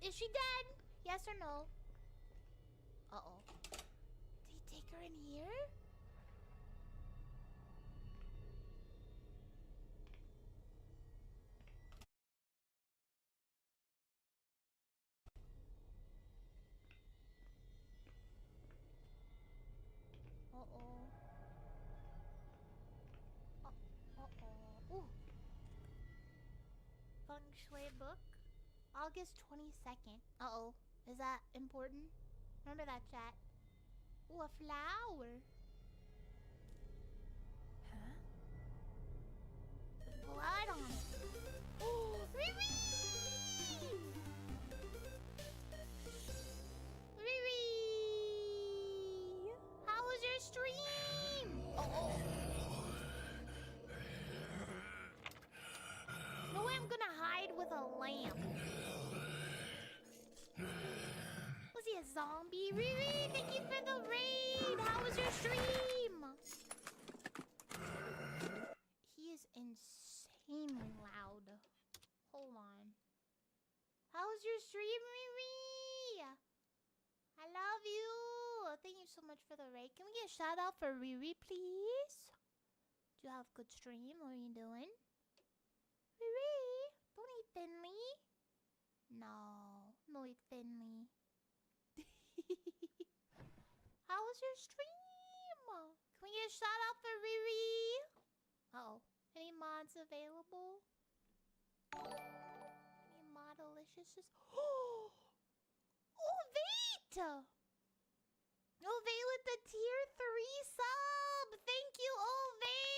Is she dead? Yes or no? Uh-oh. Did he take her in here? Uh-oh. Uh-oh. Ooh. Feng Shui book. August 22nd. Uh-oh. Is that important? Remember that, chat. Ooh, a flower. Huh? With blood on it. Ooh, Riri! Riri! How was your stream? Oh. No way I'm gonna hide with a lamp. Was he a zombie? Riri, thank you for the raid! How was your stream? He is insanely loud. Hold on. How was your stream, Riri? I love you. Thank you so much for the raid. Can we get a shout out for Riri, please? Do you have a good stream? What are you doing? Riri, don't eat thinly. No, no eat thinly. How was your stream? Can we get a shout out for Riri? Uh-oh. Any mods available? Any mod delicious? Oh, wait! Ovate with the tier 3 sub! Thank you, Ovate!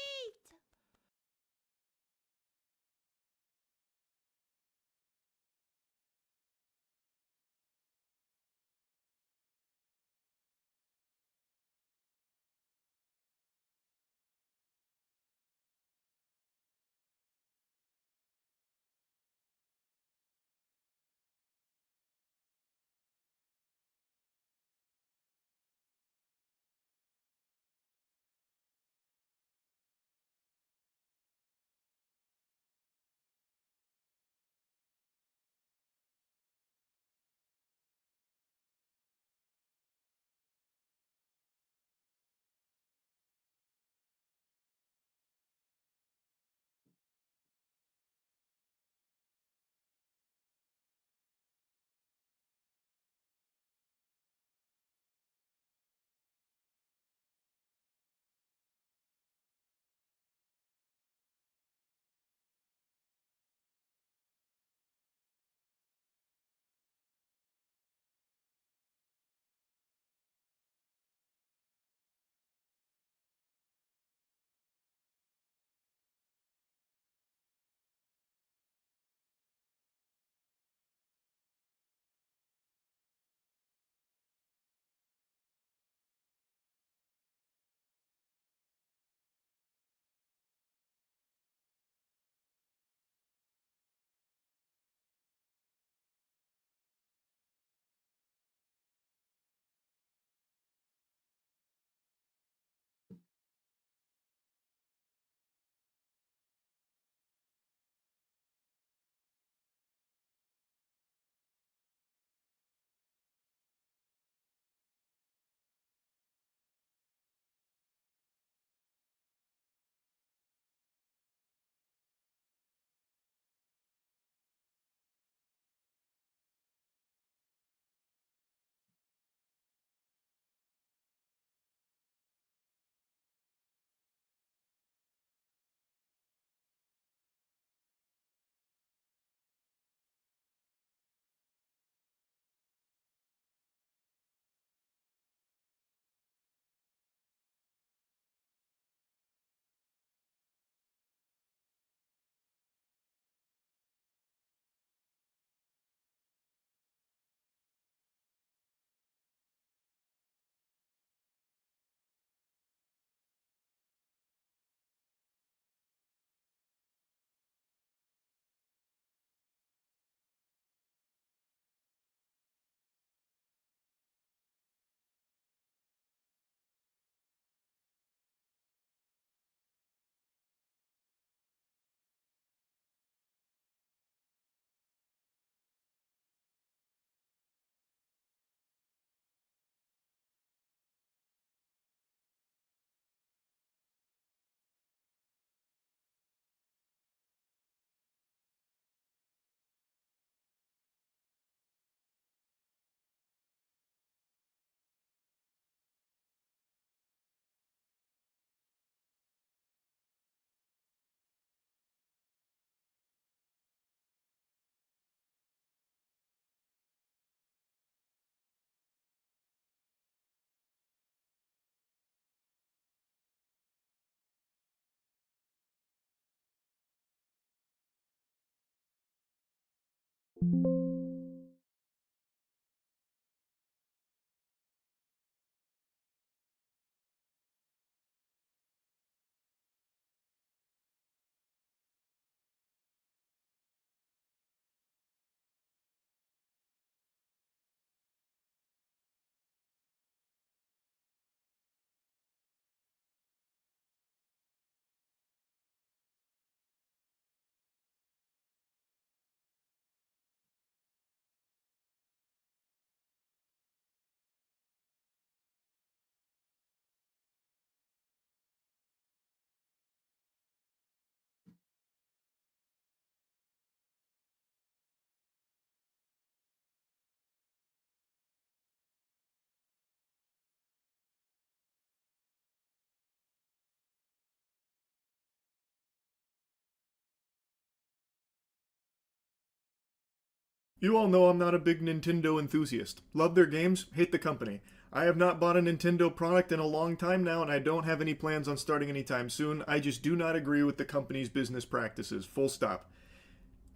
You all know I'm not a big Nintendo enthusiast. Love their games, hate the company. I have not bought a Nintendo product in a long time now, and I don't have any plans on starting anytime soon. I just do not agree with the company's business practices. Full stop.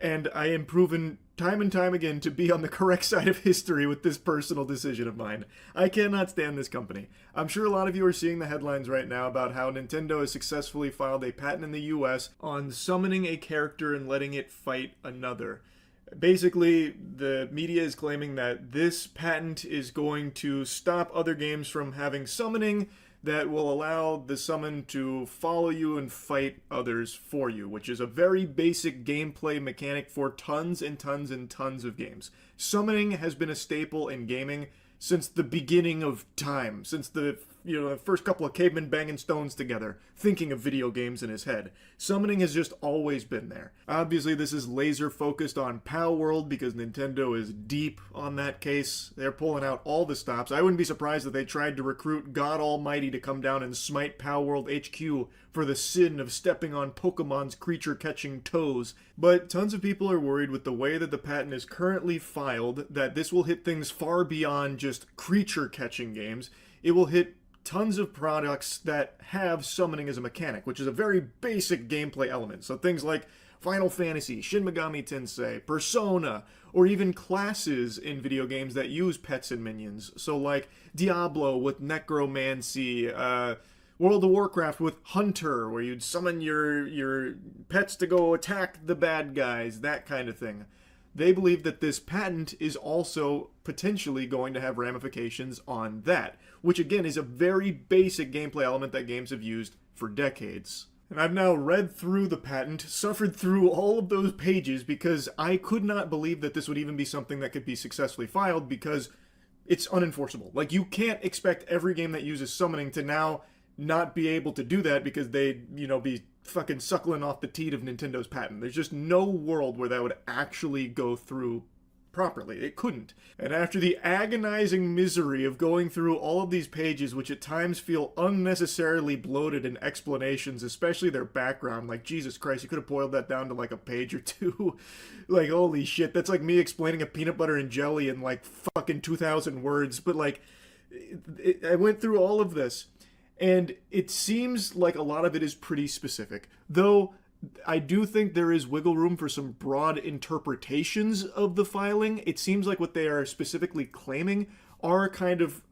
And I am proven time and time again to be on the correct side of history with this personal decision of mine. I cannot stand this company. I'm sure a lot of you are seeing the headlines right now about how Nintendo has successfully filed a patent in the US on summoning a character and letting it fight another. Basically, the media is claiming that this patent is going to stop other games from having summoning that will allow the summon to follow you and fight others for you, which is a very basic gameplay mechanic for tons and tons and tons of games. Summoning has been a staple in gaming since the beginning of time, since the first couple of cavemen banging stones together, thinking of video games in his head. Summoning has just always been there. Obviously, this is laser focused on Pal World because Nintendo is deep on that case. They're pulling out all the stops. I wouldn't be surprised if they tried to recruit God Almighty to come down and smite Pal World HQ for the sin of stepping on Pokemon's creature-catching toes. But tons of people are worried with the way that the patent is currently filed that this will hit things far beyond just creature-catching games. It will hit tons of products that have summoning as a mechanic, which is a very basic gameplay element. So things like Final Fantasy, Shin Megami Tensei, Persona, or even classes in video games that use pets and minions. So like Diablo with Necromancy, World of Warcraft with Hunter, where you'd summon your pets to go attack the bad guys, that kind of thing. They believe that this patent is also potentially going to have ramifications on that, which again is a very basic gameplay element that games have used for decades. And I've now read through the patent, suffered through all of those pages because I could not believe that this would even be something that could be successfully filed because it's unenforceable. Like, you can't expect every game that uses summoning to now not be able to do that because they'd, be fucking suckling off the teat of Nintendo's patent. There's just no world where that would actually go through properly. It couldn't. And after the agonizing misery of going through all of these pages, which at times feel unnecessarily bloated in explanations, especially their background, like, Jesus Christ, you could have boiled that down to like a page or two. Like, holy shit, that's like me explaining a peanut butter and jelly in like fucking 2,000 words. But like, I went through all of this, and it seems like a lot of it is pretty specific. Though I do think there is wiggle room for some broad interpretations of the filing. It seems like what they are specifically claiming are kind of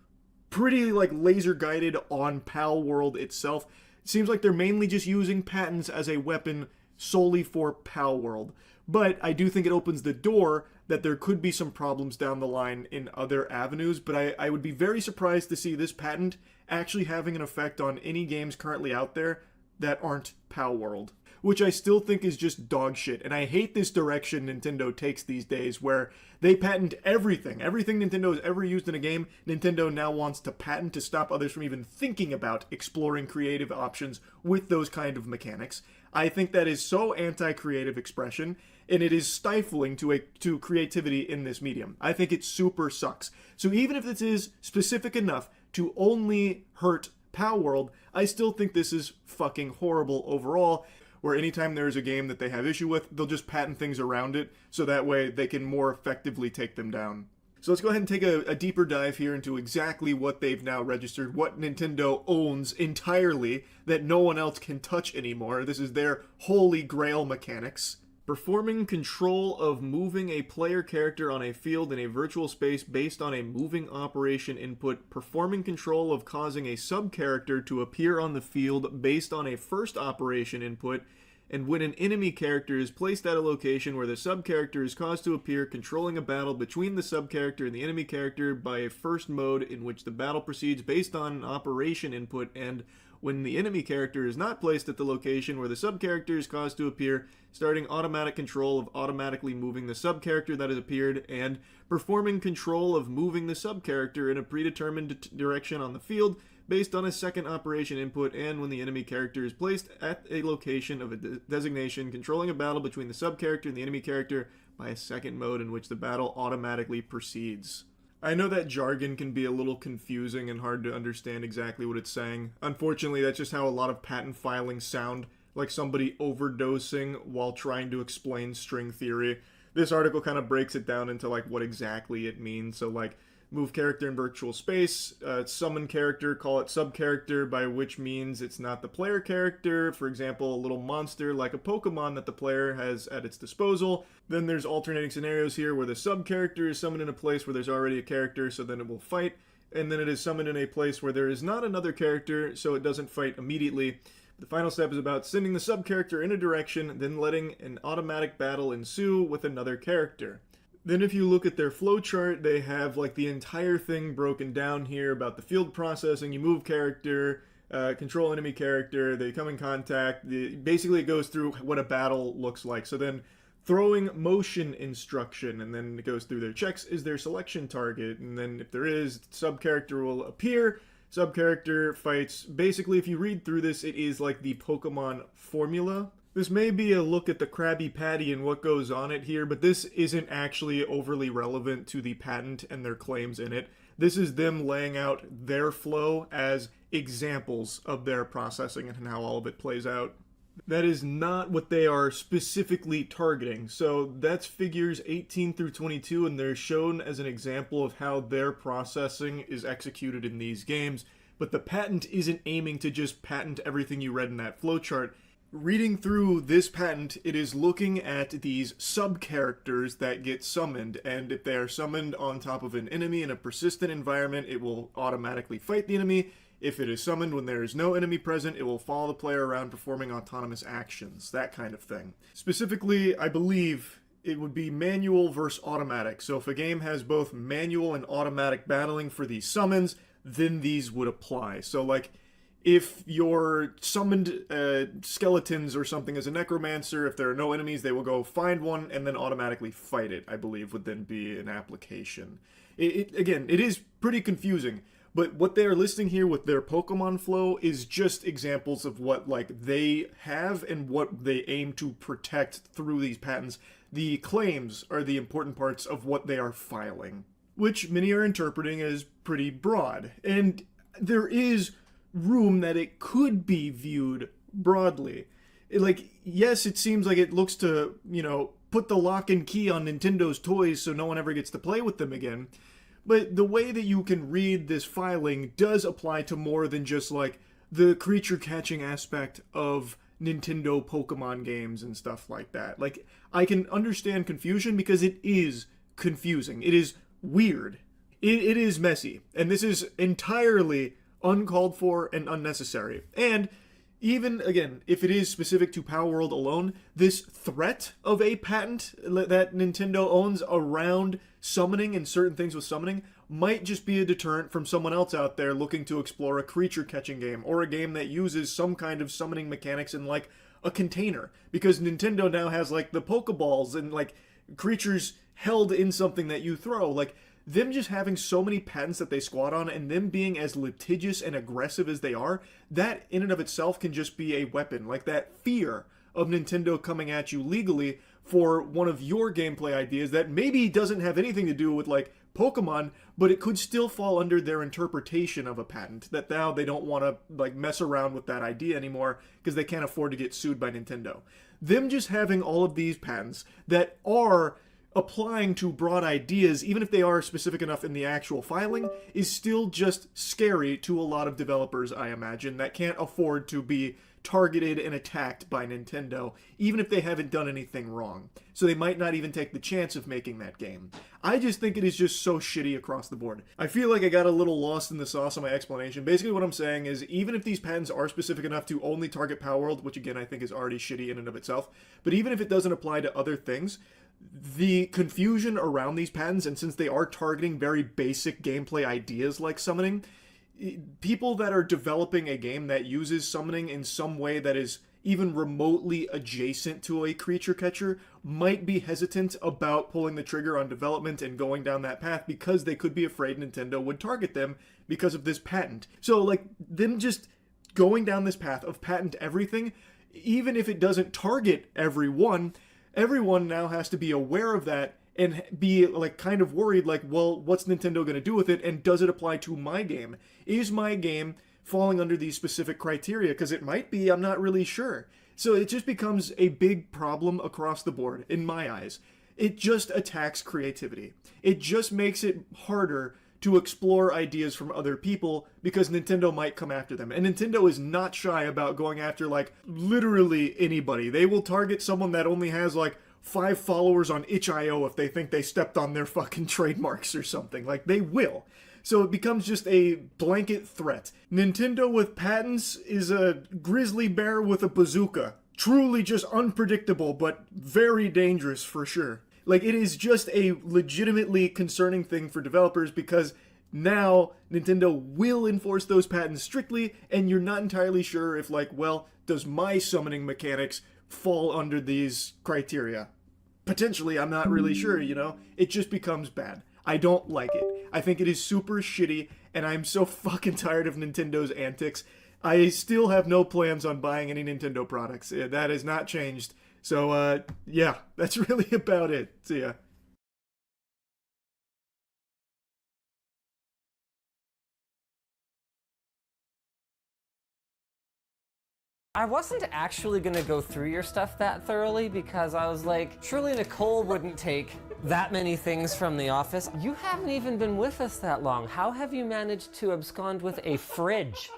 pretty like laser guided on Pal World itself. It seems like they're mainly just using patents as a weapon solely for Pal World. But I do think it opens the door that there could be some problems down the line in other avenues. But I would be very surprised to see this patent actually having an effect on any games currently out there that aren't Pal World, which I still think is just dog shit. And I hate this direction Nintendo takes these days where they patent everything. Everything Nintendo has ever used in a game, Nintendo now wants to patent to stop others from even thinking about exploring creative options with those kind of mechanics. I think that is so anti-creative expression, and it is stifling to creativity in this medium. I think it super sucks. So even if this is specific enough to only hurt Pal World, I still think this is fucking horrible overall, where anytime there's a game that they have issue with, they'll just patent things around it, so that way they can more effectively take them down. So let's go ahead and take a deeper dive here into exactly what they've now registered, what Nintendo owns entirely that no one else can touch anymore. This is their holy grail mechanics. Performing control of moving a player character on a field in a virtual space based on a moving operation input. Performing control of causing a sub-character to appear on the field based on a first operation input. And when an enemy character is placed at a location where the sub-character is caused to appear, controlling a battle between the sub-character and the enemy character by a first mode in which the battle proceeds based on an operation input, and when the enemy character is not placed at the location where the sub-character is caused to appear, starting automatic control of automatically moving the sub-character that has appeared, and performing control of moving the sub-character in a predetermined direction on the field based on a second operation input, and when the enemy character is placed at a location of a designation, controlling a battle between the sub-character and the enemy character by a second mode in which the battle automatically proceeds. I know that jargon can be a little confusing and hard to understand exactly what it's saying. Unfortunately, that's just how a lot of patent filings sound, like somebody overdosing while trying to explain string theory. This article kind of breaks it down into like what exactly it means. So like, move character in virtual space, summon character, call it sub-character, by which means it's not the player character, for example, a little monster like a Pokemon that the player has at its disposal. Then there's alternating scenarios here where the sub-character is summoned in a place where there's already a character, so then it will fight, and then it is summoned in a place where there is not another character, so it doesn't fight immediately. The final step is about sending the sub-character in a direction, then letting an automatic battle ensue with another character. Then if you look at their flowchart, they have like the entire thing broken down here about the field processing. You move character, control enemy character, they come in contact. Basically it goes through what a battle looks like. So then throwing motion instruction, and then it goes through their checks. Is there selection target? And then if there is, sub-character will appear. Sub-character fights. Basically, if you read through this, it is like the Pokemon formula. This may be a look at the Krabby Patty and what goes on it here, but this isn't actually overly relevant to the patent and their claims in it. This is them laying out their flow as examples of their processing and how all of it plays out. That is not what they are specifically targeting. So that's figures 18 through 22, and they're shown as an example of how their processing is executed in these games. But the patent isn't aiming to just patent everything you read in that flowchart. Reading through this patent, it is looking at these sub-characters that get summoned, and if they are summoned on top of an enemy in a persistent environment, it will automatically fight the enemy. If it is summoned when there is no enemy present, it will follow the player around performing autonomous actions, that kind of thing. Specifically, I believe it would be manual versus automatic. So if a game has both manual and automatic battling for these summons, then these would apply. So like, if you're summoned skeletons or something as a necromancer, if there are no enemies, they will go find one and then automatically fight it, I believe, would then be an application. Again, it is pretty confusing, but what they are listing here with their Pokemon flow is just examples of what like they have and what they aim to protect through these patents. The claims are the important parts of what they are filing, which many are interpreting as pretty broad. And there is room that it could be viewed broadly. Yes, it seems like it looks to, put the lock and key on Nintendo's toys so no one ever gets to play with them again. But the way that you can read this filing does apply to more than just like the creature catching aspect of Nintendo Pokemon games and stuff like that. Like, I can understand confusion because it is confusing. It is weird. It is messy. And this is entirely uncalled for and unnecessary. And even, again, if it is specific to Power World alone, this threat of a patent that Nintendo owns around summoning and certain things with summoning might just be a deterrent from someone else out there looking to explore a creature catching game or a game that uses some kind of summoning mechanics in like a container. Because Nintendo now has like the Pokeballs and like creatures held in something that you throw. Like, them just having so many patents that they squat on and them being as litigious and aggressive as they are, that in and of itself can just be a weapon. Like that fear of Nintendo coming at you legally for one of your gameplay ideas that maybe doesn't have anything to do with like Pokemon, but it could still fall under their interpretation of a patent, that now they don't want to like mess around with that idea anymore because they can't afford to get sued by Nintendo. Them just having all of these patents that are applying to broad ideas, even if they are specific enough in the actual filing, is still just scary to a lot of developers, I imagine, that can't afford to be targeted and attacked by Nintendo, even if they haven't done anything wrong. So they might not even take the chance of making that game. I just think it is just so shitty across the board. I feel like I got a little lost in the sauce on my explanation. Basically what I'm saying is, even if these patents are specific enough to only target Palworld, which again I think is already shitty in and of itself, but even if it doesn't apply to other things, the confusion around these patents, and since they are targeting very basic gameplay ideas like summoning, people that are developing a game that uses summoning in some way that is even remotely adjacent to a creature catcher might be hesitant about pulling the trigger on development and going down that path because they could be afraid Nintendo would target them because of this patent. So, like, them just going down this path of patent everything, even if it doesn't target everyone now has to be aware of that and be, like, kind of worried, like, well, what's Nintendo going to do with it, and does it apply to my game? Is my game falling under these specific criteria? Because it might be, I'm not really sure. So it just becomes a big problem across the board, in my eyes. It just attacks creativity. It just makes it harder to explore ideas from other people because Nintendo might come after them. And Nintendo is not shy about going after, like, literally anybody. They will target someone that only has, like, 5 followers on itch.io if they think they stepped on their fucking trademarks or something. Like, they will. So it becomes just a blanket threat. Nintendo with patents is a grizzly bear with a bazooka. Truly just unpredictable, but very dangerous for sure. Like, it is just a legitimately concerning thing for developers because now Nintendo will enforce those patents strictly, and you're not entirely sure if, like, well, does my summoning mechanics fall under these criteria? Potentially, I'm not really sure, you know? It just becomes bad. I don't like it. I think it is super shitty, and I'm so fucking tired of Nintendo's antics. I still have no plans on buying any Nintendo products. That has not changed. So, yeah, that's really about it. See ya. I wasn't actually gonna go through your stuff that thoroughly because I was like, surely Nicole wouldn't take that many things from the office. You haven't even been with us that long. How have you managed to abscond with a fridge?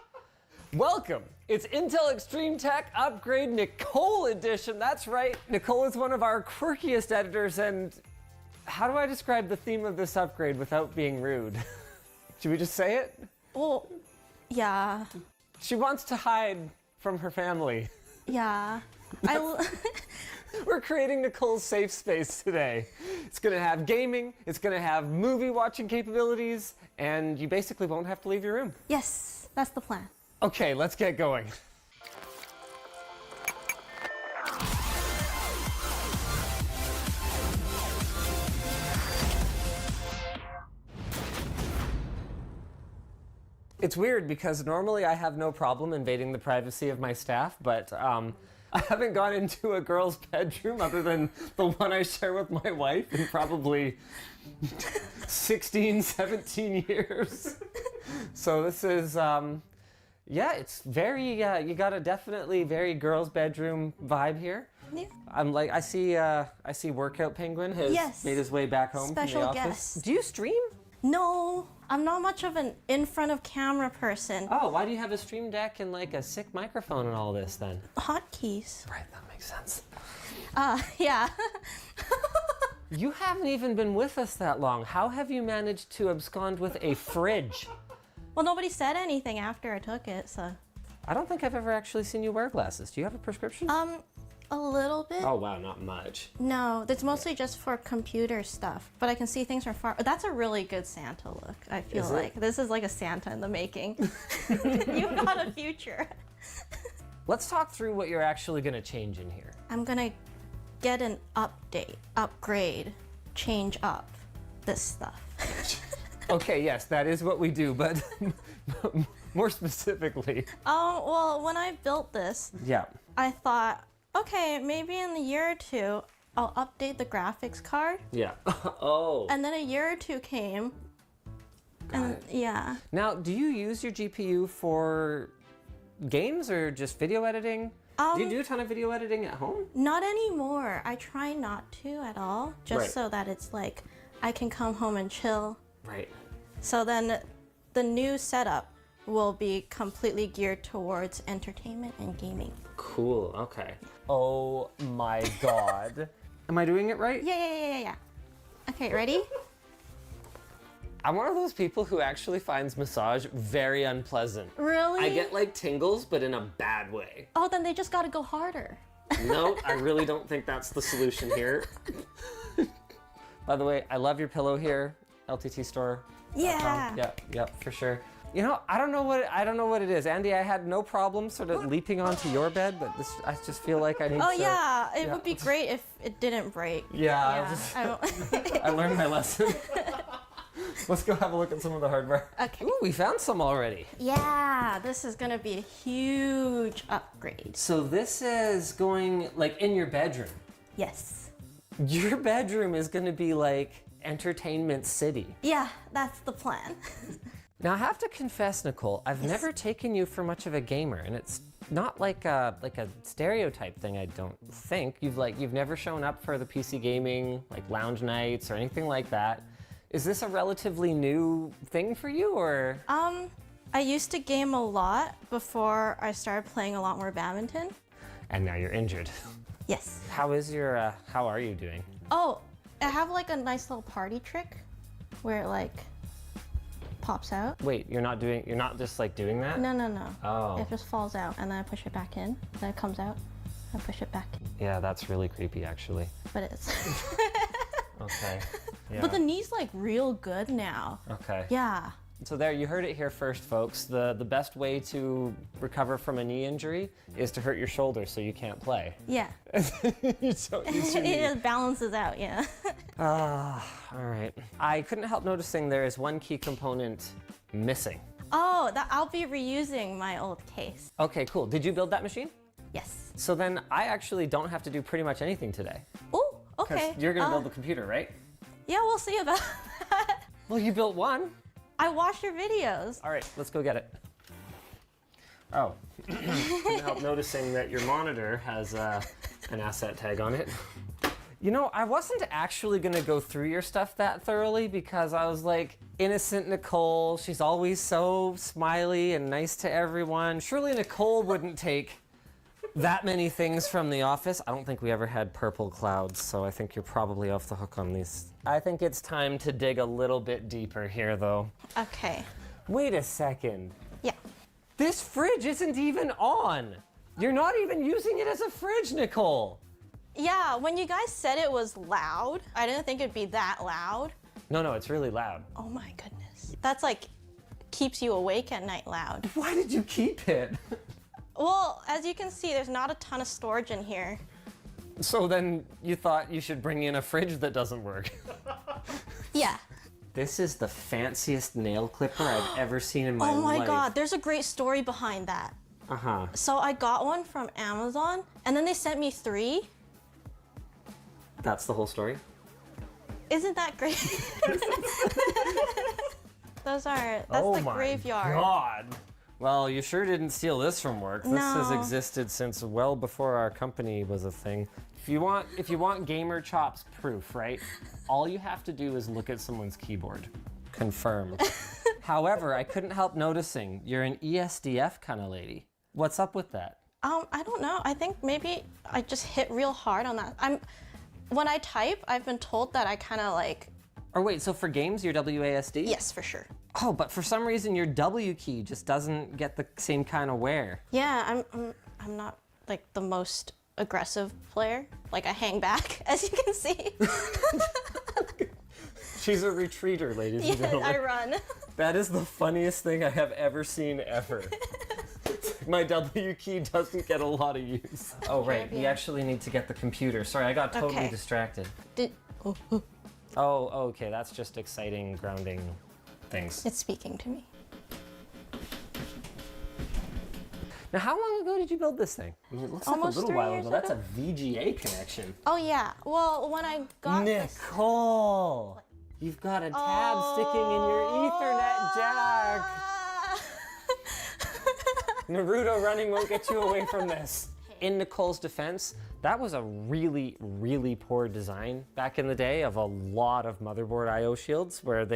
Welcome. It's Intel Extreme Tech Upgrade Nicole Edition. That's right. Nicole is one of our quirkiest editors, and how do I describe the theme of this upgrade without being rude? Should we just say it? Well, yeah. She wants to hide from her family. Yeah. We're creating Nicole's safe space today. It's gonna have gaming, it's gonna have movie watching capabilities, and you basically won't have to leave your room. Yes, that's the plan. Okay, let's get going. It's weird because normally I have no problem invading the privacy of my staff, but I haven't gone into a girl's bedroom other than the one I share with my wife in probably 16, 17 years. So this is, yeah, it's very, you got a definitely very girl's bedroom vibe here. Yeah. I'm like, I see Workout Penguin has made his way back home Special from the office. guest. Do you stream? No, I'm not much of an in front of camera person. Oh, why do you have a stream deck and like a sick microphone and all this then? Hotkeys. Right, that makes sense. Yeah. You haven't even been with us that long. How have you managed to abscond with a fridge? Well, nobody said anything after I took it, so. I don't think I've ever actually seen you wear glasses. Do you have a prescription? A little bit. Oh wow, not much. No, that's mostly just for computer stuff, but I can see things from far. That's a really good Santa look, I feel like. This is like a Santa in the making. You've got a future. Let's talk through what you're actually gonna change in here. I'm gonna get an upgrade, change up this stuff. Okay, yes, that is what we do, but more specifically. Well, when I built this, Yeah. I thought, okay, maybe in a year or two, I'll update the graphics card. Yeah. Oh. And then a year or two came. Yeah. Now, do you use your GPU for games or just video editing? Do you do a ton of video editing at home? Not anymore. I try not to at all, just Right. so that it's like I can come home and chill. Right. So then the new setup will be completely geared towards entertainment and gaming. Cool, okay. Oh my god. Am I doing it right? Yeah. Okay, ready? I'm one of those people who actually finds massage very unpleasant. Really? I get like tingles, but in a bad way. Oh, then they just gotta go harder. No, I really don't think that's the solution here. By the way, I love your pillow here, LTT store. Yeah. Yep, for sure. You know, I don't know what it is. Andy, I had no problem sort of leaping onto your bed, but this, I just feel like I need to. Oh yeah, it would be great if it didn't break. Yeah. I don't. I learned my lesson. Let's go have a look at some of the hardware. Okay. Ooh, we found some already. Yeah, this is gonna be a huge upgrade. So this is going like in your bedroom. Yes. Your bedroom is gonna be like entertainment city. Yeah, that's the plan. Now I have to confess, Nicole, I've never taken you for much of a gamer, and it's not like a stereotype thing. I don't think you've never shown up for the PC gaming like lounge nights or anything like that. Is this a relatively new thing for you, or? I used to game a lot before I started playing a lot more badminton. And now you're injured. Yes. How are you doing? Oh, I have like a nice little party trick where it like pops out. Wait, you're not just like doing that? No. Oh. It just falls out and then I push it back in. Then it comes out. I push it back in. Yeah, that's really creepy actually. But it's. Okay. Yeah. But the knee's like real good now. Okay. Yeah. So there, you heard it here first, folks. The best way to recover from a knee injury is to hurt your shoulder so you can't play. Yeah. You don't use your knee. It just balances out, yeah. All right. I couldn't help noticing there is one key component missing. Oh, I'll be reusing my old case. Okay, cool. Did you build that machine? Yes. So then I actually don't have to do pretty much anything today. Oh, 'Cause okay. you're gonna build the computer, right? Yeah, we'll see about that. Well, you built one. I watched your videos. All right, let's go get it. Oh, couldn't help noticing that your monitor has an asset tag on it. You know, I wasn't actually gonna go through your stuff that thoroughly because I was like, innocent Nicole, she's always so smiley and nice to everyone. Surely Nicole wouldn't take that many things from the office. I don't think we ever had purple clouds, so I think you're probably off the hook on these. I think it's time to dig a little bit deeper here, though. Okay. Wait a second. Yeah. This fridge isn't even on. You're not even using it as a fridge, Nicole. Yeah, when you guys said it was loud, I didn't think it'd be that loud. No, it's really loud. Oh my goodness. That's like keeps you awake at night loud. Why did you keep it? Well, as you can see, there's not a ton of storage in here. So then you thought you should bring in a fridge that doesn't work. Yeah. This is the fanciest nail clipper I've ever seen in my life. Oh my god, there's a great story behind that. Uh-huh. So I got one from Amazon, and then they sent me 3. That's the whole story? Isn't that great? That's Oh the my graveyard. God. Well, you sure didn't steal this from work. This has No. existed since well before our company was a thing. If you want Gamer Chops proof, right? All you have to do is look at someone's keyboard. Confirm. However, I couldn't help noticing you're an ESDF kind of lady. What's up with that? I don't know. I think maybe I just hit real hard on that. When I type, I've been told that I kind of like. Or wait, so for games, you're WASD? Yes, for sure. Oh, but for some reason your W key just doesn't get the same kind of wear. Yeah, I'm not like the most aggressive player. Like I hang back, as you can see. She's a retreater, ladies and Yeah, gentlemen. I run. That is the funniest thing I have ever seen ever. My W key doesn't get a lot of use. Oh, right. We yeah. actually need to get the computer. Sorry, I got totally Okay. distracted. Oh, okay. That's just exciting grounding things. It's speaking to me. Now, how long ago did you build this thing? I mean, it looks Almost like a little 3 while years ago. That's ago. a VGA connection. Oh yeah. Well, when I got this. Nicole! You've got a tab sticking in your Ethernet jack. Naruto running won't get you away from this. In Nicole's defense, that was a really, really poor design back in the day of a lot of motherboard I/O shields where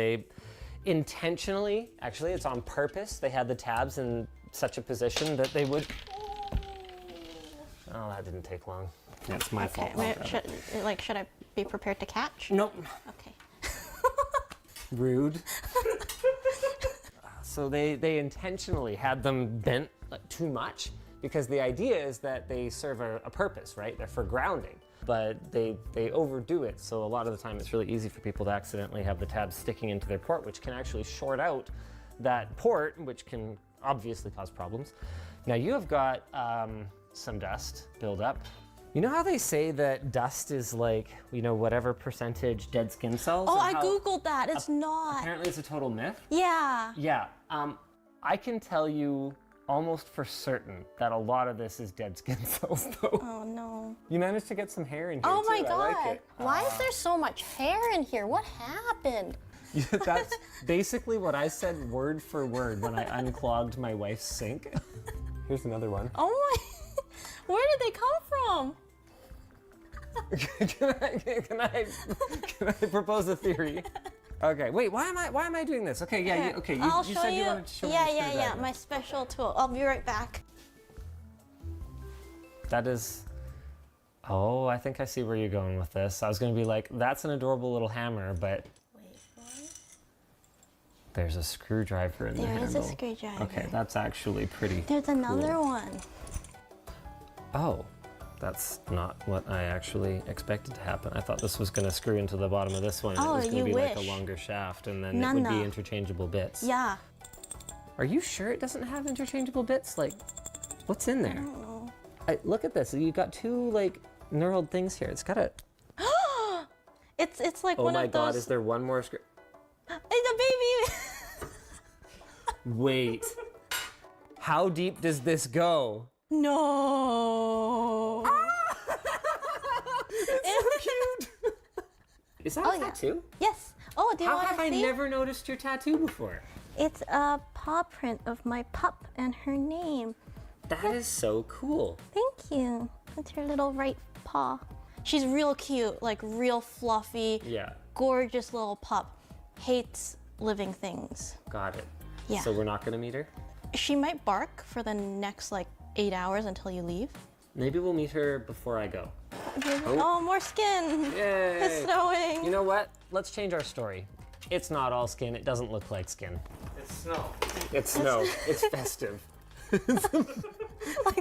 intentionally, actually it's on purpose, they had the tabs in such a position that they would... Oh, that didn't take long. Yeah, it's my fault. Should I be prepared to catch? Nope. Okay. Rude. So they intentionally had them bent too much because the idea is that they serve a purpose, right? They're for grounding, but they overdo it. So a lot of the time it's really easy for people to accidentally have the tabs sticking into their port, which can actually short out that port, which can obviously cause problems. Now you have got some dust build up. You know how they say that dust is like, whatever percentage dead skin cells? Oh, I Googled that. It's not. Apparently it's a total myth. Yeah. Yeah. I can tell you almost for certain that a lot of this is dead skin cells, though. Oh, no. You managed to get some hair in here, Oh, my too. God. I like it. Why is there so much hair in here? What happened? That's basically what I said word for word when I unclogged my wife's sink. Here's another one. Oh, my. Where did they come from? Can I propose a theory? Okay, wait, why am I doing this? Okay, yeah, you I'll you show said you. you wanted to show me Yeah, the yeah, yeah. screwdriver. My special tool. I'll be right back. That is... Oh, I think I see where you're going with this. I was going to be like, that's an adorable little hammer, but... Wait for it. There's a screwdriver in the There handle. is a screwdriver. Okay, that's actually pretty There's another cool. one. Oh, that's not what I actually expected to happen. I thought this was going to screw into the bottom of this one, and Oh, it was going you to be like a wish. longer shaft, and then No, it would no. be interchangeable bits. Yeah. Are you sure it doesn't have interchangeable bits? Like, what's in I there? don't know. Look at this. You got two like knurled things here. It's got a... It's like Oh one my of God, those. is there one more screw? It's a baby. Wait. How deep does this go? No. It's so cute. Is that Oh, a yeah. tattoo? Yes. Oh, do you How want have to I see? never noticed your tattoo before? It's a paw print of my pup and her name. That is so cool. Thank you. That's her little right paw. She's real cute, like real fluffy, Yeah, gorgeous little pup. Hates living things. got it. Yeah. So we're not gonna meet her? She might bark for the next like 8 hours until you leave. Maybe we'll meet her before I go. Oh, more skin. Yay! It's snowing. You know what? Let's change our story. It's not all skin. It doesn't look like skin. It's snow. It's snow. It's festive. Like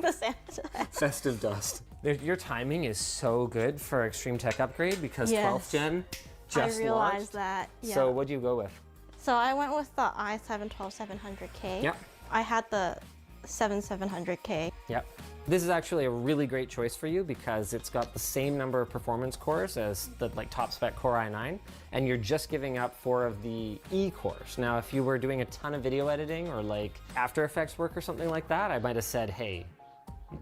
the Santa. Festive dust. Your timing is so good for Extreme Tech Upgrade because Yes. 12th gen just I realized launched. that. Yeah. So what'd you go with? So I went with the i7-12700K. Yep. I had the 7700K. Yep. This is actually a really great choice for you because it's got the same number of performance cores as the top spec Core i9, and you're just giving up 4 of the E cores. Now, if you were doing a ton of video editing or like After Effects work or something like that, I might have said, hey,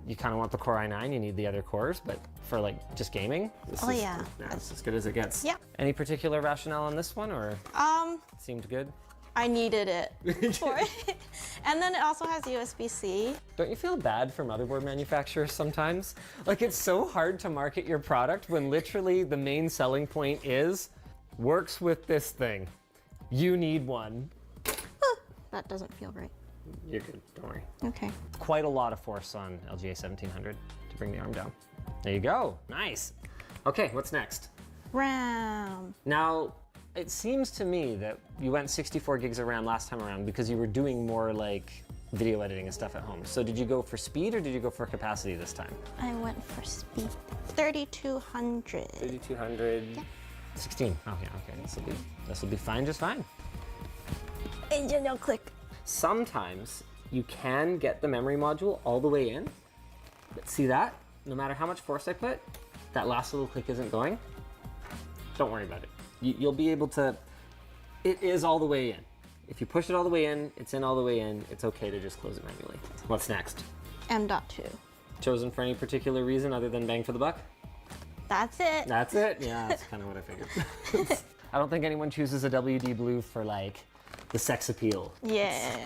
you kind of want the Core i9, you need the other cores, but for like just gaming, this Oh, is yeah. it's as good as it gets. Yep. Any particular rationale on this one, or seemed good? I needed it for it. And then it also has USB-C. Don't you feel bad for motherboard manufacturers sometimes? Like, it's so hard to market your product when literally the main selling point is, works with this thing. You need one. That doesn't feel right. You're good, don't worry. Okay. Quite a lot of force on LGA 1700 to bring the arm down. There you go, nice. Okay, what's next? RAM. Now, it seems to me that you went 64 gigs of RAM last time around because you were doing more like video editing and stuff at home. So did you go for speed or did you go for capacity this time? I went for speed. 3200. 3200. Yeah. 16. Oh yeah, okay. This will be fine, just fine. Engine no click. Sometimes you can get the memory module all the way in, but see that? No matter how much force I put, that last little click isn't going. Don't worry about it. You'll be able to, it is all the way in. If you push it all the way in, it's in all the way in, it's okay to just close it manually. What's next? M.2. Chosen for any particular reason other than bang for the buck? That's it. That's it? Yeah, that's kind of what I figured. I don't think anyone chooses a WD Blue for like the sex appeal. Yeah.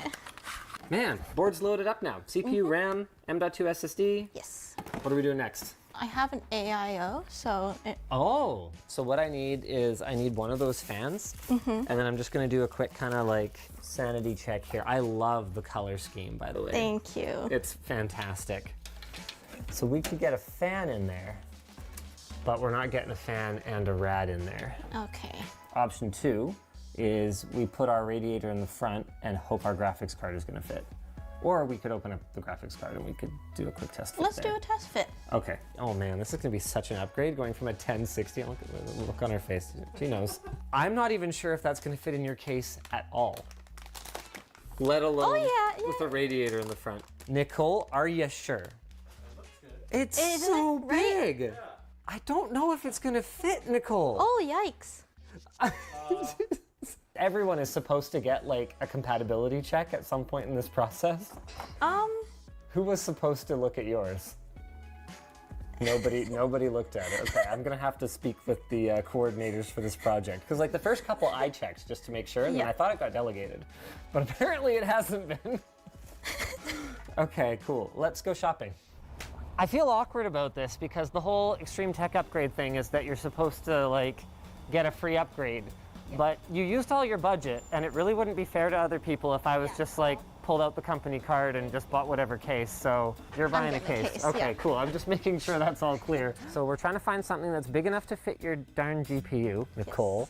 Man, board's loaded up now. CPU, RAM, M.2 SSD. Yes. What are we doing next? I have an AIO, so Oh, so what I need is I need one of those fans, and then I'm just gonna do a quick kind of like sanity check here. I love the color scheme, by the way. thank you. It's fantastic. So we could get a fan in there, but we're not getting a fan and a rad in there. Okay. Option 2 is we put our radiator in the front and hope our graphics card is gonna fit. Or we could open up the graphics card and we could do a quick test fit Let's there. do a test fit. Okay. Oh man, this is gonna be such an upgrade going from a 1060. Look at the look on her face. She knows. I'm not even sure if that's gonna fit in your case at all. Let alone yeah. with a radiator in the front. Nicole, are you sure? It's Isn't so it, right? big. I don't know if it's gonna fit, Nicole. Oh, yikes. Everyone is supposed to get like a compatibility check at some point in this process. Who was supposed to look at yours? Nobody looked at it. Okay, I'm gonna have to speak with the coordinators for this project because like the first couple I checked just to make sure, and then I thought it got delegated, but apparently it hasn't been. Okay, cool. Let's go shopping. I feel awkward about this because the whole Extreme Tech upgrade thing is that you're supposed to like get a free upgrade, but you used all your budget, and it really wouldn't be fair to other people if I was just like pulled out the company card and just bought whatever case. So you're buying a getting a case. case, Okay, yeah. cool. I'm just making sure that's all clear. So we're trying to find something that's big enough to fit your darn GPU, Nicole.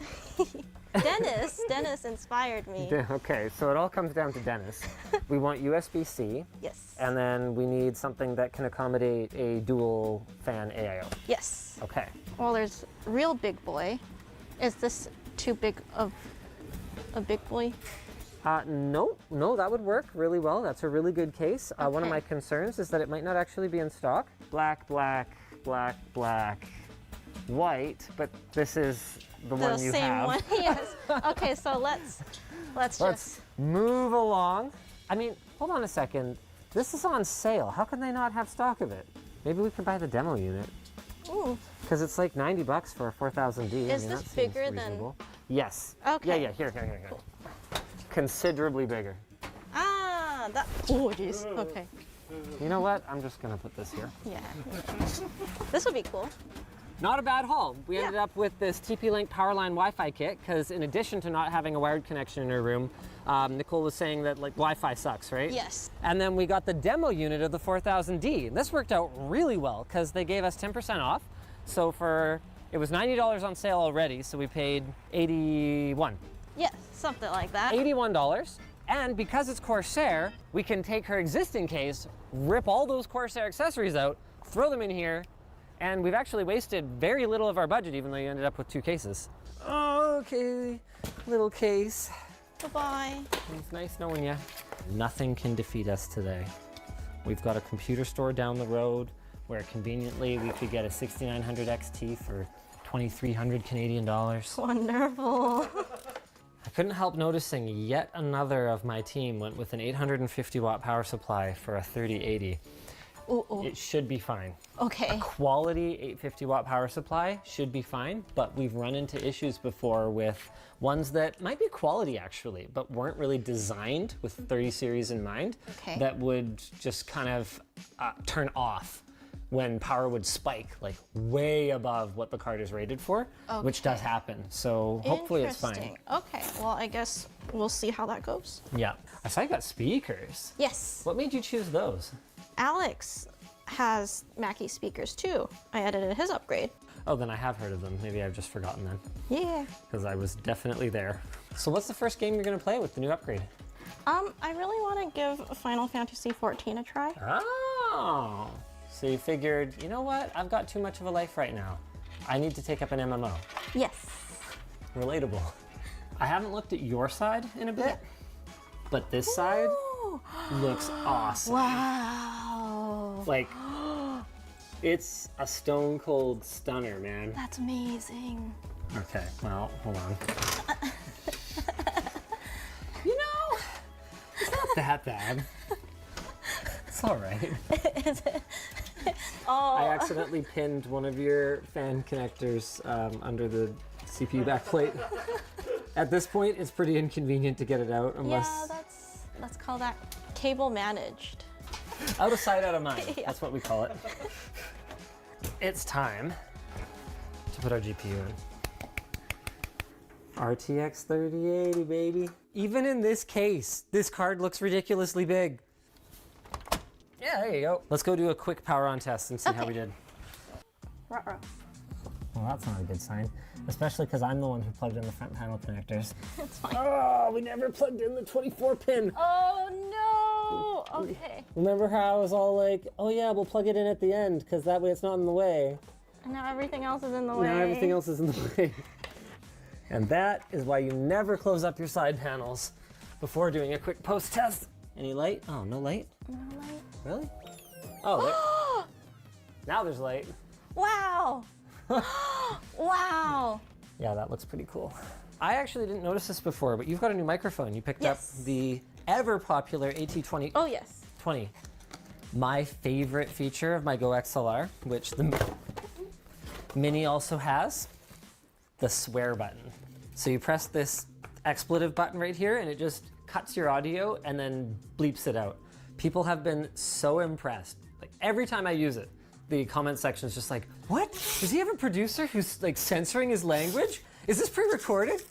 Dennis inspired me. Okay, so it all comes down to Dennis. We want USB-C. Yes. And then we need something that can accommodate a dual fan AIO. Yes. Okay. Well, there's real big boy. Is this too big of a big boy? No, that would work really well. That's a really good case. One of Okay. my concerns is that it might not actually be in stock. Black, black, black, black, white, but this is the one you same have. one. Yes. Okay, so let's Let's move along. I mean, hold on a second. This is on sale. How can they not have stock of it? Maybe we could buy the demo unit. Ooh. Because it's like $90 for a 4000D. Is this that seems bigger than- reasonable. Yes. Okay. Yeah, here. Considerably bigger. That. Oh, jeez. Okay. You know what? I'm just gonna put this here. Yeah. This would be cool. Not a bad haul. We ended up with this TP-Link Powerline Wi-Fi kit because in addition to not having a wired connection in her room, Nicole was saying that like Wi-Fi sucks, right? Yes. And then we got the demo unit of the 4000D. This worked out really well because they gave us 10% off. So it was $90 on sale already, so we paid $81. Yes, something like that. $81. And because it's Corsair, we can take her existing case, rip all those Corsair accessories out, throw them in here, and we've actually wasted very little of our budget, even though you ended up with 2 cases. Okay, little case. Bye-bye. It's nice knowing you. Nothing can defeat us today. We've got a computer store down the road where conveniently we could get a 6900 XT for 2,300 Canadian dollars. Wonderful. I couldn't help noticing yet another of my team went with an 850 watt power supply for a 3080. Ooh, ooh. It should be fine. Okay. Quality 850 watt power supply should be fine, but we've run into issues before with ones that might be quality actually, but weren't really designed with 30 series in mind. Okay. That would just kind of turn off when power would spike like way above what the card is rated for, which does happen. So hopefully it's fine. Interesting. Okay, well, I guess we'll see how that goes. Yeah. I saw you got speakers. Yes. What made you choose those? Alex has Mackie speakers too. I edited his upgrade. Oh, then I have heard of them. Maybe I've just forgotten then, Yeah. because I was definitely there. So what's the first game you're gonna play with the new upgrade? I really want to give Final Fantasy XIV a try. Oh, so you figured, you know what? I've got too much of a life right now. I need to take up an MMO. Yes. Relatable. I haven't looked at your side in a bit, but this side Ooh. looks awesome. Wow. Like, it's a stone cold stunner, man. That's amazing. Okay, well, hold on. You know, it's not that bad. It's all right. I accidentally pinned one of your fan connectors under the CPU backplate. At this point, it's pretty inconvenient to get it out unless... Yeah, let's call that cable managed. Out of sight, out of mind. That's what we call it. it's time to put our GPU in. RTX 3080, baby. Even in this case, this card looks ridiculously big. Yeah, there you go. Let's go do a quick power on test and see how we did. Ruh-roh. Well, that's not a good sign, especially because I'm the one who plugged in the front panel connectors. It's fine. Oh, we never plugged in the 24 pin. Oh no! Okay. Remember how I was all like, oh yeah, we'll plug it in at the end because that way it's not in the way. And now everything else is in the way. Now everything else is in the way. And that is why you never close up your side panels before doing a quick post test. Any light? Oh, no light? No light. Really? Oh, now there's light. Wow! Wow! Yeah, that looks pretty cool. I actually didn't notice this before, but you've got a new microphone. You picked up the ever popular AT20. Oh yes. 20. My favorite feature of my Go XLR, which the Mini also has, the swear button. So you press this expletive button right here and it just cuts your audio and then bleeps it out. People have been so impressed. Like every time I use it, the comment section is just like, what? Does he have a producer who's like censoring his language? Is this pre-recorded?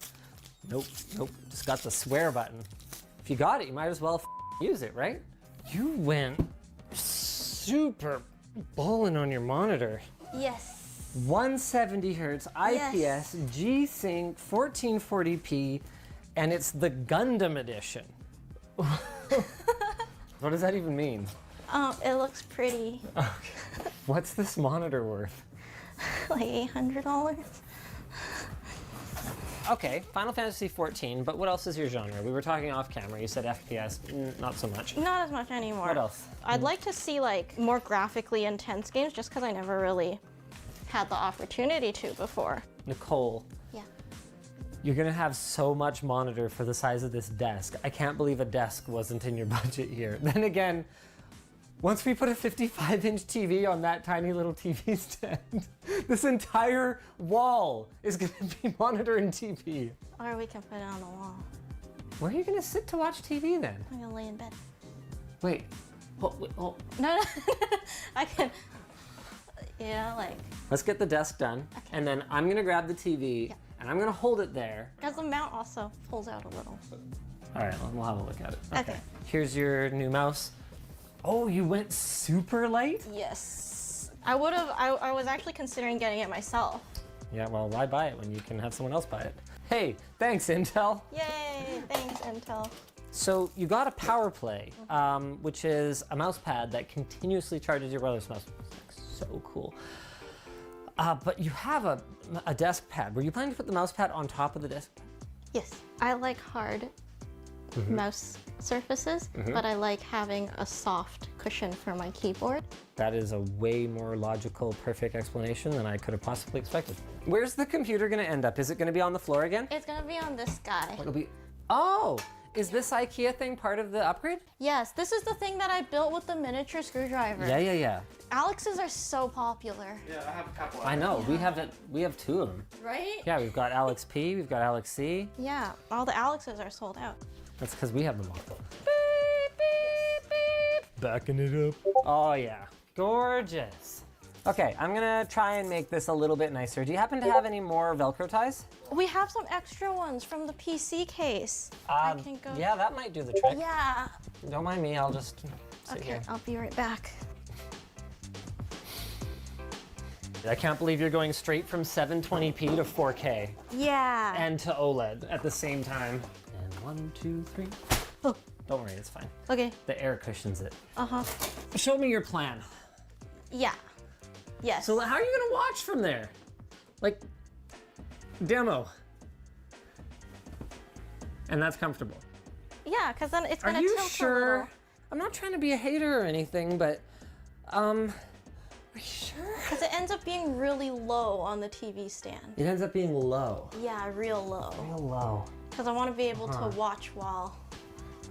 Nope, nope, just got the swear button. If you got it, you might as well use it, right? You went super ballin' on your monitor. Yes. 170 hertz IPS Yes. G-Sync 1440p, and it's the Gundam edition. What does that even mean? It looks pretty. Okay. What's this monitor worth? Like $800. Okay, Final Fantasy 14, but what else is your genre? We were talking off camera. You said FPS, not so much. Not as much anymore. What else? I'd like to see like more graphically intense games just because I never really had the opportunity to before. Nicole, Yeah. you're gonna have so much monitor for the size of this desk. I can't believe a desk wasn't in your budget here. Then again, once we put a 55-inch TV on that tiny little TV stand, this entire wall is gonna be monitor and TV. Or we can put it on the wall. Where are you gonna sit to watch TV then? I'm gonna lay in bed. Wait, oh. No, I can, like, Let's get the desk done, and then I'm gonna grab the TV, and I'm gonna hold it there. because the mount also pulls out a little. All right, we'll have a look at it. Okay. Here's your new mouse. Oh, you went super light? Yes. I was actually considering getting it myself. Yeah, well, why buy it when you can have someone else buy it? Hey, thanks, Intel. Yay, thanks Intel. So you got a Power Play, which is a mouse pad that continuously charges your brother's mouse. So cool. But you have a desk pad. Were you planning to put the mouse pad on top of the desk pad? Yes, I like hard mouse surfaces, but I like having a soft cushion for my keyboard. That is a way more logical, perfect explanation than I could have possibly expected. Where's the computer gonna end up? Is it gonna be on the floor again? It's gonna be on this guy. It'll be, oh, is this IKEA thing part of the upgrade? Yes, this is the thing that I built with the miniature screwdriver. Yeah. Alex's are so popular. Yeah, I have a couple. I know, we have two of them. Right? Yeah, we've got Alex P, we've got Alex C. Yeah, all the Alex's are sold out. That's because we have them all. Beep, beep, beep. Backing it up. Oh yeah, gorgeous. Okay, I'm gonna try and make this a little bit nicer. Do you happen to have any more Velcro ties? We have some extra ones from the PC case. I can go. Yeah, that might do the trick. Yeah. Don't mind me, I'll just sit Okay, here. I'll be right back. I can't believe you're going straight from 720p to 4K Yeah. and to OLED at the same time. And 1, 2, 3. Oh. Don't worry, it's fine. Okay. The air cushions it. Uh-huh. Show me your plan. Yeah. Yes. So how are you gonna watch from there? Like, demo. And that's comfortable. yeah, because then it's Are gonna you tilt a sure? little. I'm not trying to be a hater or anything, but, are you sure? Because it ends up being really low on the TV stand. It ends up being low. Yeah, real low. Real low. Because I want to be able to watch while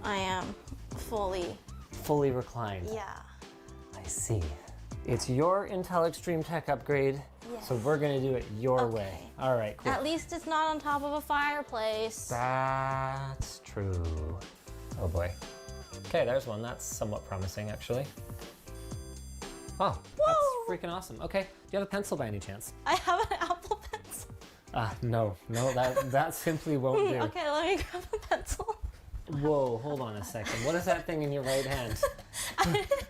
I am fully. Fully reclined. Yeah. I see. It's your Intel Extreme Tech upgrade, so we're gonna do it your way. All right, cool. At least it's not on top of a fireplace. That's true. Oh boy. Okay, there's one. That's somewhat promising, actually. Oh, Whoa, freaking awesome. Okay, do you have a pencil by any chance? I have an Apple Pencil. No, that simply won't do. Okay, let me grab a pencil. Whoa, hold on a second. What is that thing in your right hand?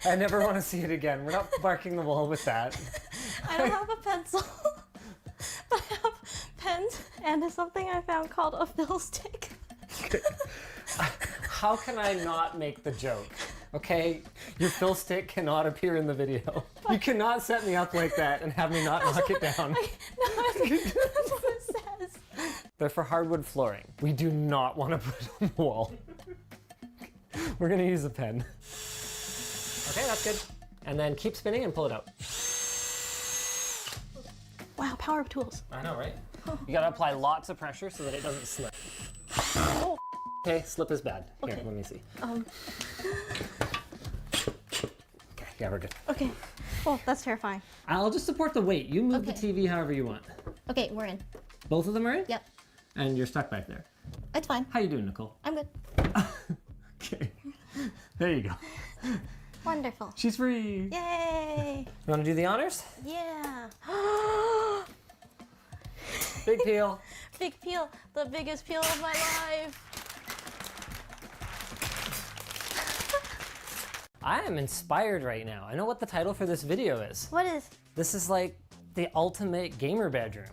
I never want to see it again. We're not barking the wall with that. I don't have a pencil, but I have pens and something I found called a fill stick. How can I not make the joke? Okay, your fill stick cannot appear in the video. You cannot set me up like that and have me not knock it down. That's what it says. They're for hardwood flooring. We do not want to put it on the wall. We're gonna use a pen. Okay, that's good. And then keep spinning and pull it out. Wow, power of tools. I know, right? You gotta apply lots of pressure so that it doesn't slip. Oh. Okay, slip is bad. Here, Okay. let me see. Okay, yeah, we're good. Okay. Oh, that's terrifying. I'll just support the weight. You move the Okay. TV however you want. Okay, we're in. Both of them are in? Yep. And you're stuck back there. It's fine. How you doing, Nicole? I'm good. Okay. There you go. Wonderful. She's free. Yay! You want to do the honors? Yeah. Big peel. Big peel. The biggest peel of my life. I am inspired right now. I know what the title for this video is. What is? This is like the ultimate gamer bedroom.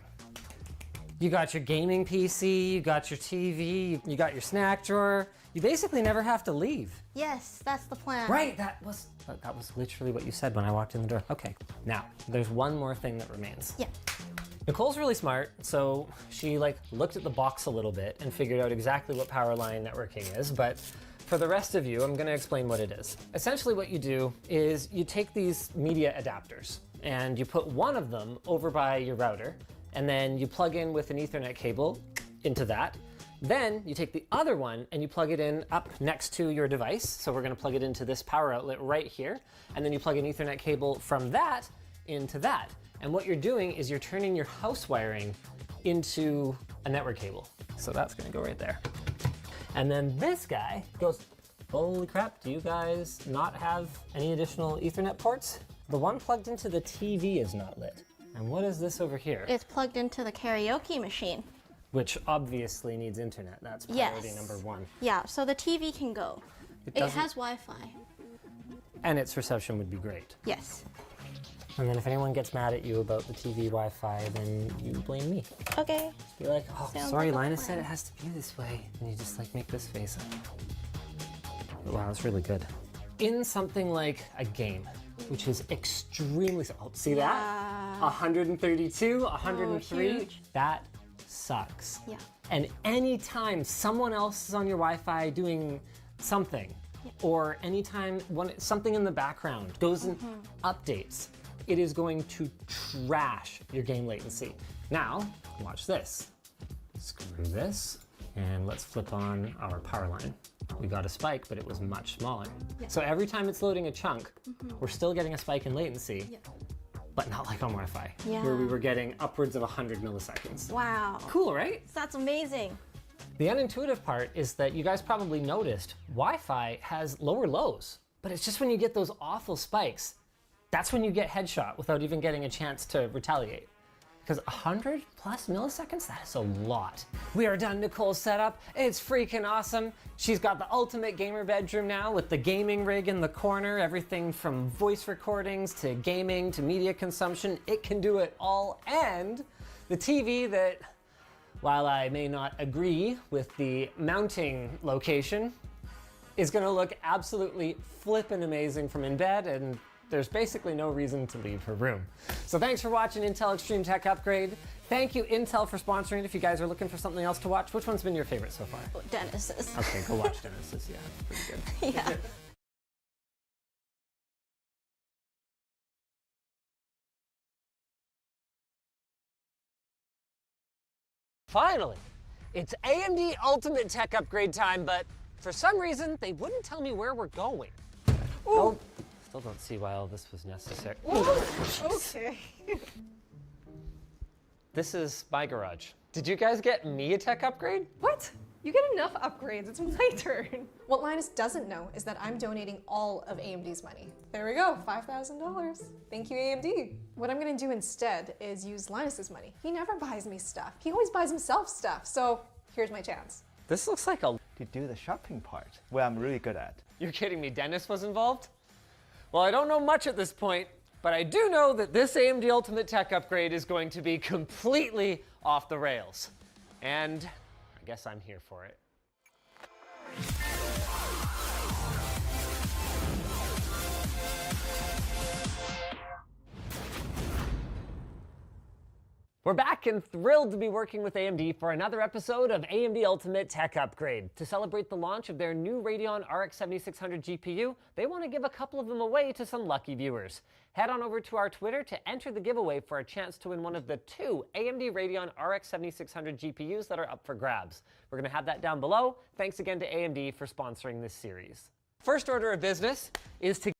You got your gaming PC, you got your TV, you got your snack drawer. You basically never have to leave. Yes, that's the plan. Right, that was literally what you said when I walked in the door. Okay, now there's one more thing that remains. Yeah. Nicole's really smart, so she looked at the box a little bit and figured out exactly what power line networking is, but for the rest of you, I'm gonna explain what it is. Essentially what you do is you take these media adapters and you put one of them over by your router, and then you plug in with an Ethernet cable into that. Then you take the other one and you plug it in up next to your device. So we're gonna plug it into this power outlet right here. And then you plug an Ethernet cable from that into that. And what you're doing is you're turning your house wiring into a network cable. So that's gonna go right there. And then this guy goes, holy crap, do you guys not have any additional Ethernet ports? The one plugged into the TV is not lit. And what is this over here? It's plugged into the karaoke machine. Which obviously needs internet. That's priority number one. Yeah, so the TV can go. It has Wi-Fi. And its reception would be great. Yes. And then if anyone gets mad at you about the TV Wi-Fi, then you blame me. Okay. Be like, oh, Sounds sorry, like a Linus said plan. it has to be this way. And you just make this face. Wow, that's really good. In something like a game, which is extremely, oh, see that? 132, 103, huge. that sucks. Yeah. And anytime someone else is on your Wi-Fi doing something, or anytime something in the background goes and updates, it is going to trash your game latency. Now, watch this. Screw this, and let's flip on our power line. We got a spike, but it was much smaller. Yeah. So every time it's loading a chunk, we're still getting a spike in latency, Yeah. but not like on Wi-Fi, Yeah. where we were getting upwards of 100 milliseconds. Wow. Cool, right? That's amazing. The unintuitive part is that you guys probably noticed Wi-Fi has lower lows, but it's just when you get those awful spikes, that's when you get headshot without even getting a chance to retaliate. Because 100 plus milliseconds, that is a lot. We are done Nicole's setup. It's freaking awesome. She's got the ultimate gamer bedroom now with the gaming rig in the corner, everything from voice recordings to gaming to media consumption. It can do it all. And the TV that, while I may not agree with the mounting location, is gonna look absolutely flippin' amazing from in bed, and there's basically no reason to leave her room. So thanks for watching Intel Extreme Tech Upgrade. Thank you, Intel, for sponsoring it. If you guys are looking for something else to watch, which one's been your favorite so far? Dennis's. Okay, go watch Dennis's. Yeah, it's pretty good. Yeah. Finally, it's AMD Ultimate Tech Upgrade time, but for some reason, they wouldn't tell me where we're going. Oh, still don't see why all this was necessary. Okay. This is my garage. Did you guys get me a tech upgrade? What? You get enough upgrades, it's my turn. What Linus doesn't know is that I'm donating all of AMD's money. There we go, $5,000. Thank you, AMD. What I'm gonna do instead is use Linus's money. He never buys me stuff. He always buys himself stuff, so here's my chance. This looks like a... To do the shopping part, where I'm really good at. You're kidding me, Dennis was involved? Well, I don't know much at this point, but I do know that this AMD Ultimate Tech upgrade is going to be completely off the rails. And I guess I'm here for it. We're back and thrilled to be working with AMD for another episode of AMD Ultimate Tech Upgrade. To celebrate the launch of their new Radeon RX 7600 GPU, they want to give a couple of them away to some lucky viewers. Head on over to our Twitter to enter the giveaway for a chance to win one of the 2 AMD Radeon RX 7600 GPUs that are up for grabs. We're going to have that down below. Thanks again to AMD for sponsoring this series. First order of business is to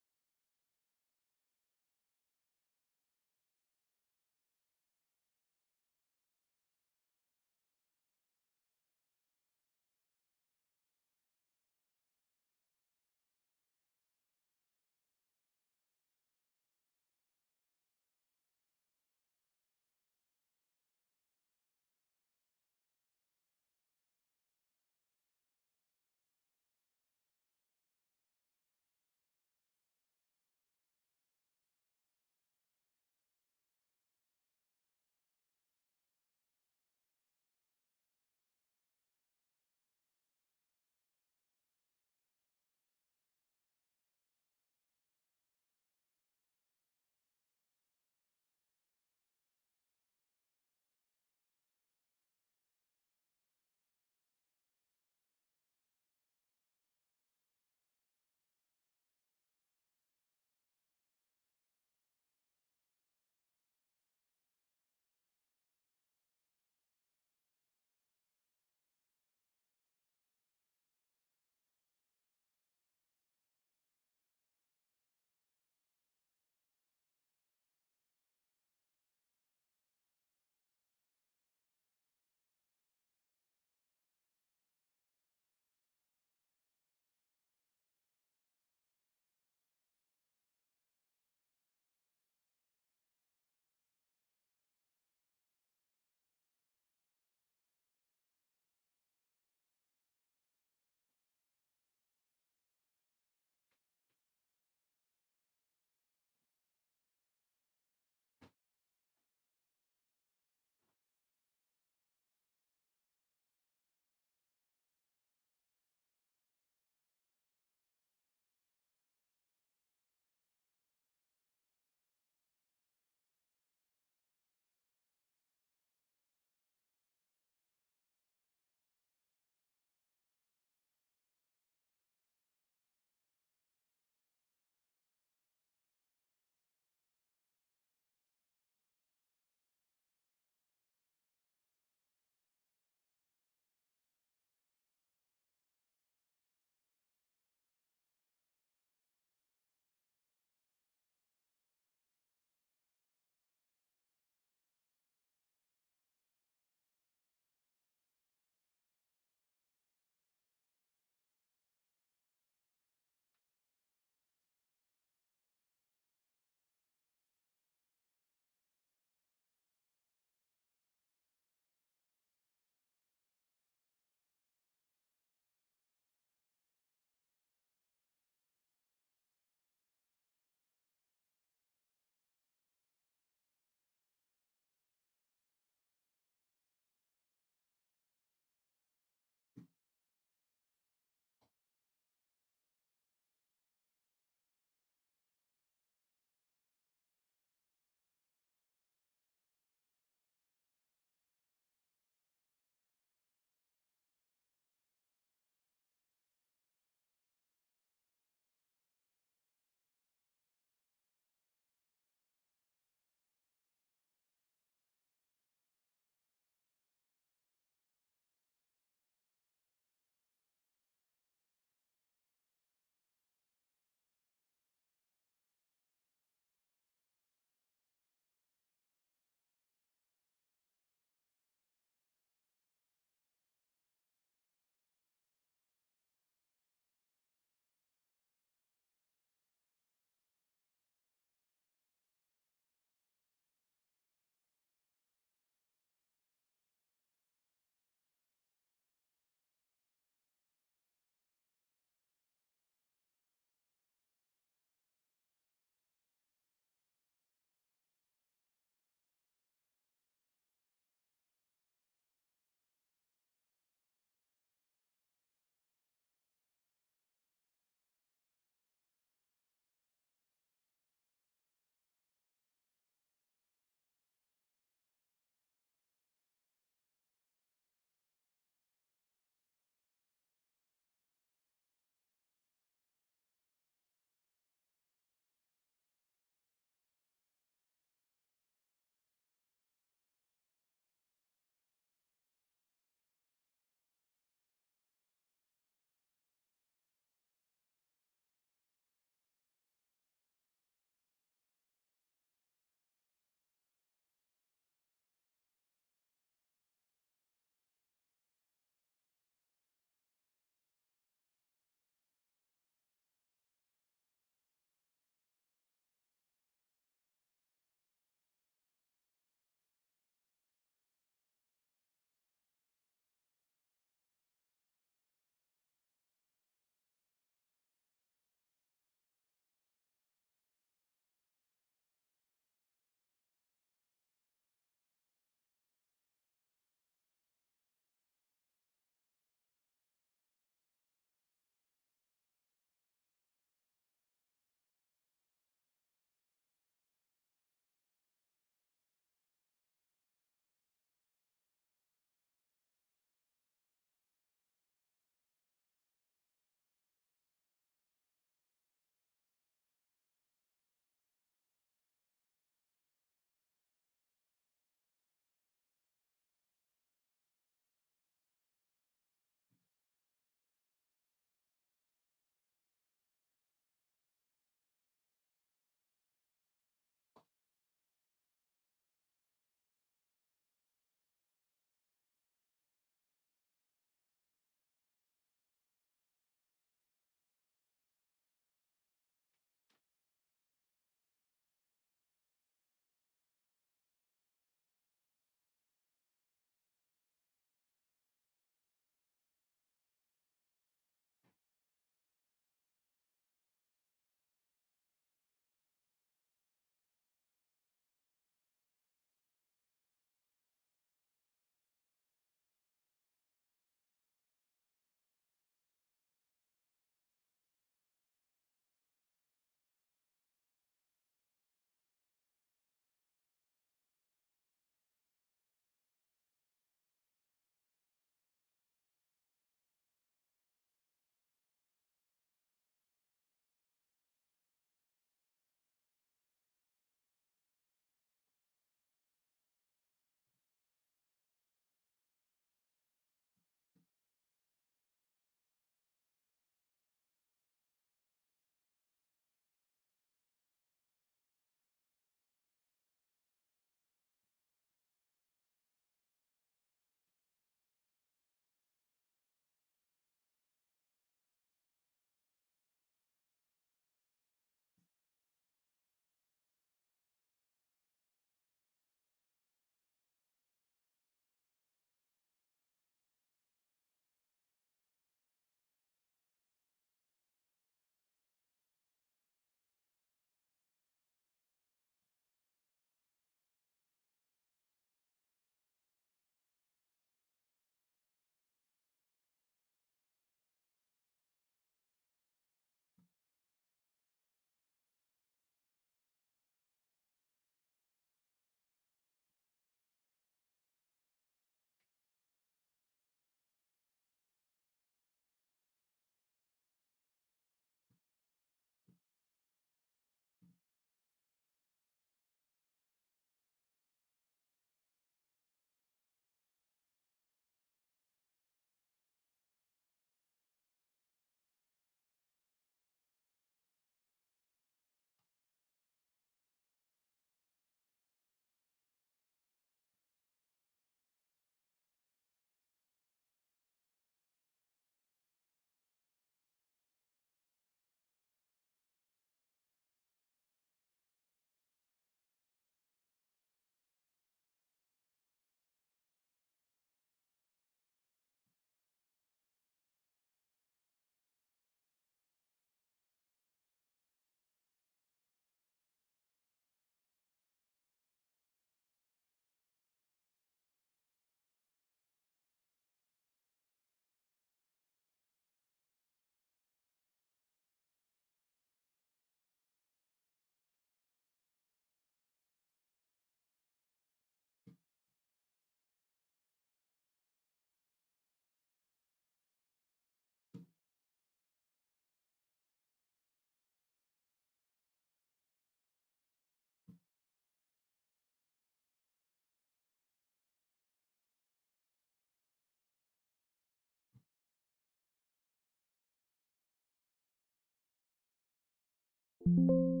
you.